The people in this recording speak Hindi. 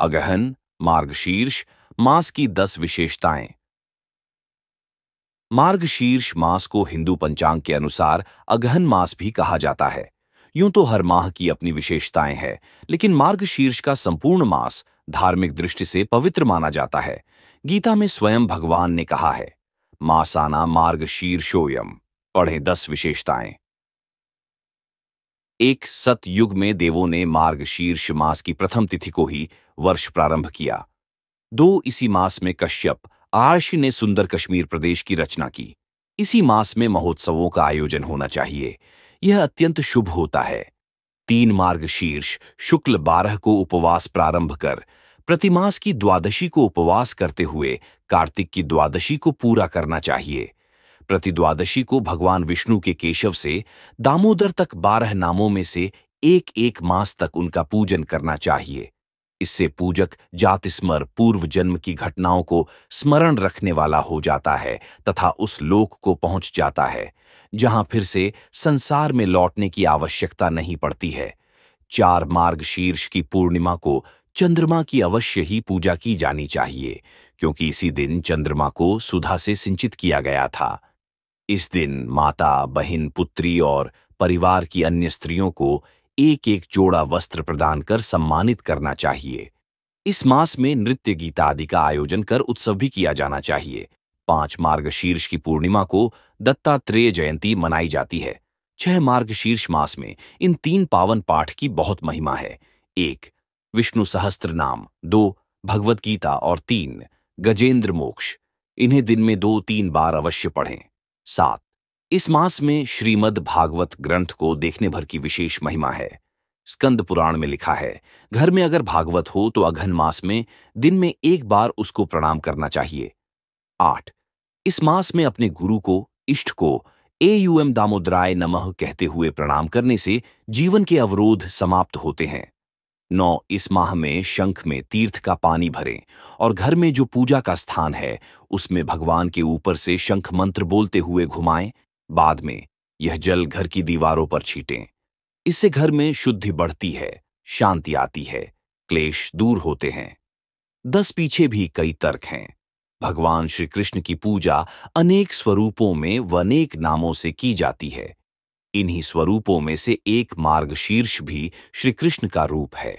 अगहन, मार्गशीर्ष मास की 10 विशेषताएं। मार्गशीर्ष मास को हिंदू पंचांग के अनुसार अगहन मास भी कहा जाता है। यूं तो हर माह की अपनी विशेषताएं हैं, लेकिन मार्गशीर्ष का संपूर्ण मास धार्मिक दृष्टि से पवित्र माना जाता है। गीता में स्वयं भगवान ने कहा है, मासाना मार्गशीर्षोयम। पढ़ें 10 विशेषताएं। एक सतयुग में देवों ने मार्गशीर्ष मास की प्रथम तिथि को ही वर्ष प्रारंभ किया। 2 इसी मास में कश्यप महर्षि ने सुंदर कश्मीर प्रदेश की रचना की। इसी मास में महोत्सवों का आयोजन होना चाहिए, यह अत्यंत शुभ होता है। 3 मार्गशीर्ष शुक्ल 12 को उपवास प्रारंभ कर प्रतिमास की द्वादशी को उपवास करते हुए कार्तिक की द्वादशी को पूरा करना चाहिए। प्रतिद्वादशी को भगवान विष्णु के केशव से दामोदर तक 12 नामों में से एक एक मास तक उनका पूजन करना चाहिए। इससे पूजक जातिस्मर पूर्व जन्म की घटनाओं को स्मरण रखने वाला हो जाता है तथा उस लोक को पहुंच जाता है जहां फिर से संसार में लौटने की आवश्यकता नहीं पड़ती है। 4 मार्गशीर्ष की पूर्णिमा को चंद्रमा की अवश्य ही पूजा की जानी चाहिए, क्योंकि इसी दिन चंद्रमा को सुधा से सिंचित किया गया था। इस दिन माता, बहन, पुत्री और परिवार की अन्य स्त्रियों को एक एक जोड़ा वस्त्र प्रदान कर सम्मानित करना चाहिए। इस मास में नृत्य गीत आदि का आयोजन कर उत्सव भी किया जाना चाहिए। 5 मार्गशीर्ष की पूर्णिमा को दत्तात्रेय जयंती मनाई जाती है। 6 मार्गशीर्ष मास में इन 3 पावन पाठ की बहुत महिमा है। 1 विष्णु सहस्त्र नाम, 2 भगवत गीता और 3 गजेंद्र मोक्ष। इन्हें दिन में 2-3 बार अवश्य पढ़ें। 7 इस मास में श्रीमद् भागवत ग्रंथ को देखने भर की विशेष महिमा है। स्कंद पुराण में लिखा है, घर में अगर भागवत हो तो अघन मास में दिन में 1 बार उसको प्रणाम करना चाहिए। 8 इस मास में अपने गुरु को, इष्ट को एयूएम दामोदराय नमः कहते हुए प्रणाम करने से जीवन के अवरोध समाप्त होते हैं। 9 इस माह में शंख में तीर्थ का पानी भरें और घर में जो पूजा का स्थान है उसमें भगवान के ऊपर से शंख मंत्र बोलते हुए घुमाएं। बाद में यह जल घर की दीवारों पर छींटें। इससे घर में शुद्धि बढ़ती है, शांति आती है, क्लेश दूर होते हैं। 10 पीछे भी कई तर्क हैं। भगवान श्री कृष्ण की पूजा अनेक स्वरूपों में व अनेक नामों से की जाती है। इन्हीं स्वरूपों में से एक मार्गशीर्ष भी श्री कृष्ण का रूप है।